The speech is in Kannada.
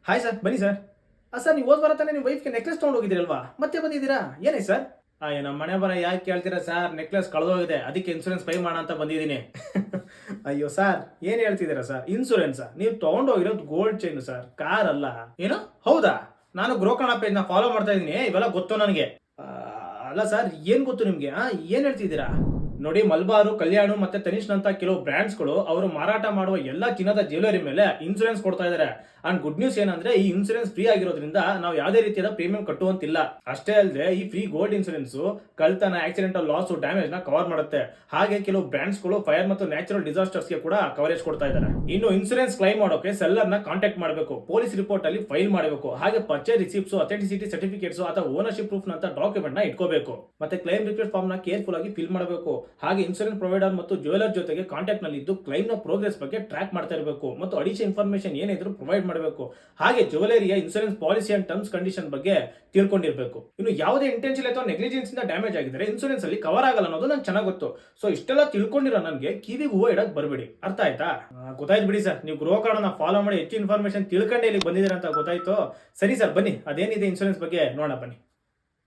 ಹಾಯ್ ಸರ್, ಬನ್ನಿ ಸರ್. ಸರ್ ನೀವು ಹೋದ್ ವಾರ ತಾನೇ ನಿಮ್ಮ ವೈಫ್ಗೆ ನೆಕ್ಲೆಸ್ ತೊಗೊಂಡು ಹೋಗಿದ್ದೀರಲ್ವಾ? ಮತ್ತೆ ಬಂದಿದ್ದೀರಾ? ಏನೇ ಸರ್? ನಮ್ಮ ಮನೆ ಬರ ಯಾಕೆ ಕೇಳ್ತೀರಾ ಸರ್? ನೆಕ್ಲೆಸ್ ಕಳೆದೋಗಿದೆ, ಅದಕ್ಕೆ ಇನ್ಸೂರೆನ್ಸ್ ಪೇ ಮಾಡೋಣ ಅಂತ ಬಂದಿದ್ದೀನಿ. ಅಯ್ಯೋ ಸರ್, ಏನು ಹೇಳ್ತಿದ್ದೀರಾ ಸರ್? ಇನ್ಸೂರೆನ್ಸಾ? ನೀವು ತೊಗೊಂಡೋಗಿರೋದು ಗೋಲ್ಡ್ ಚೈನ್ ಸರ್, ಕಾರ್ ಅಲ್ಲ. ಏನು? ಹೌದಾ? ನಾನು ಗ್ರೋಕಣ ಪೇಜ್ನ ಫಾಲೋ ಮಾಡ್ತಾ ಇದ್ದೀನಿ, ಇವೆಲ್ಲ ಗೊತ್ತು ನನಗೆ. ಅಲ್ಲ ಸರ್, ಏನು ಗೊತ್ತು ನಿಮಗೆ? ಏನು ಹೇಳ್ತಿದ್ದೀರಾ? ನೋಡಿ, ಮಲ್ಬಾರು, ಕಲ್ಯಾಣ ಮತ್ತೆ ತನಿಷ್ಕ್ ಕೆಲವು ಬ್ರ್ಯಾಂಡ್ಸ್ಗಳು ಅವರು ಮಾರಾಟ ಮಾಡುವ ಎಲ್ಲ ಚಿನ್ನದ ಜ್ಯುವೆಲರಿ ಮೇಲೆ ಇನ್ಸೂರೆನ್ಸ್ ಕೊಡ್ತಾ ಇದ್ದಾರೆ. ಅಂಡ್ ಗುಡ್ ನ್ಯೂಸ್ ಏನಂದ್ರೆ ಈ ಇನ್ಸೂರೆನ್ಸ್ ಫ್ರೀ ಆಗಿರೋದ್ರಿಂದ ನಾವು ಯಾವುದೇ ರೀತಿಯಾದ ಪ್ರೀಮಿಯಂ ಕಟ್ಟುವಂತಿಲ್ಲ. ಅಷ್ಟೇ ಅಲ್ಲದೆ ಈ ಫ್ರೀ ಗೋಲ್ಡ್ ಇನ್ಸೂರೆನ್ಸ್ ಕಳ್ತನ, ಆಕ್ಸಿಡೆಂಟಲ್ ಲಾಸ್, ಡ್ಯಾಮೇಜ್ ನ ಕವರ್ ಮಾಡುತ್ತೆ. ಹಾಗೆ ಕೆಲವು ಬ್ರ್ಯಾಂಡ್ಸ್ಗಳು ಫೈರ್ ಮತ್ತು ನ್ಯಾಚುರಲ್ ಡಿಸಾಸ್ಟರ್ಸ್ ಗೆ ಕೂಡ ಕವರೇಜ್ ಕೊಡ್ತಾ ಇದ್ದಾರೆ. ಇನ್ನು ಇನ್ಸೂರೆನ್ಸ್ ಕ್ಲೈಮ್ ಮಾಡೋಕೆ ಸೆಲ್ಲರ್ ನ ಕಾಂಟ್ಯಾಕ್ಟ್ ಮಾಡಬೇಕು, ಪೊಲೀಸ್ ರಿಪೋರ್ಟ್ ಅಲ್ಲಿ ಫೈಲ್ ಮಾಡಬೇಕು, ಹಾಗೆ ಪರ್ಚೇಸ್ ರಿಸಿಪ್ಟ್ಸ್, ಅಥೆಂಟಿಸಿಟಿ ಸರ್ಟಿಫಿಕೇಟ್ಸ್ ಅಥವಾ ಓನರ್ಶಿಪ್ ಪ್ರೂಫ್ ನಂತ ಡಾಕ್ಯುಮೆಂಟ್ ನ ಇಟ್ಕೋಬೇಕು. ಮತ್ತೆ ಕ್ಲೈಮ್ ರಿಕ್ವೆಸ್ಟ್ ಫಾರ್ಮ್ ನ ಕೇರ್ಫುಲ್ ಆಗಿ ಫಿಲ್ ಮಾಡಬೇಕು. ಹಾಗೆ ಇನ್ಸೂರೆನ್ಸ್ ಪ್ರೊವೈಡರ್ ಮತ್ತು ಜ್ಯುವೆಲರ್ ಜೊತೆಗೆ ಕಾಂಟ್ಯಾಕ್ಟ್ ನಲ್ಲಿ ಇದ್ದು ಕ್ಲೈಮ್ ನ ಪ್ರೋಗ್ರೆಸ್ ಬಗ್ಗೆ ಟ್ರ್ಯಾಕ್ ಮಾಡ್ತಾ ಇರಬೇಕು ಮತ್ತು ಅಡಿಷನಲ್ ಇನ್ಫಾರ್ಮೇಶನ್ ಏನಿದ್ರು ಪ್ರೊವೈಡ್ ಮಾಡಬೇಕು. ಹಾಗೆ ಜ್ಯುವೆಲರಿಯ insurance policy and terms condition ಬಗ್ಗೆ ತಿಳ್ಕೊಂಡಿರಬೇಕು. ಇನ್ನು ಯಾವುದೇ ಇಂಟೆನ್ಷನ್ ಅಥವಾ ನೆಗ್ಲಿಜೆನ್ಸ್ ಇಂದ ಡ್ಯಾಮೇಜ್ ಆಗಿದ್ರೆ ಇನ್ಸೂರೆನ್ಸ್ ಅಲ್ಲಿ ಕವರ್ ಆಗಲ್ಲ ಅನ್ನೋದು ನಂಗೆ ಚೆನ್ನಾಗಿ ಗೊತ್ತು. ಸೊ ಇಷ್ಟೆಲ್ಲ ತಿಳ್ಕೊಂಡಿರೋ ನನಗೆ ಕಿವಿಗೆ ಹೂವು ಇಡಕ್ ಬರಬೇಡಿ. ಅರ್ಥ ಆಯ್ತಾ? ಗೊತ್ತಾಯ್ತು ಬಿಡಿ ಸರ್, ನೀವು ಗೃಹ ಕಾರ್ಡ್ನ ಫಾಲೋ ಮಾಡಿ ಹೆಚ್ಚು ಇನ್ಫಾರ್ಮೇಶನ್ ತಿಳ್ಕೊಂಡೆ ಇಲ್ಲಿಗೆ ಬಂದಿದ್ದೀರಾ ಅಂತ ಗೊತ್ತಾಯ್ತು. ಸರಿ ಸರ್, ಬನ್ನಿ ಅದೇನಿದೆ ಇನ್ಸೂರೆನ್ಸ್ ಬಗ್ಗೆ ನೋಡೋಣ ಬನ್ನಿ.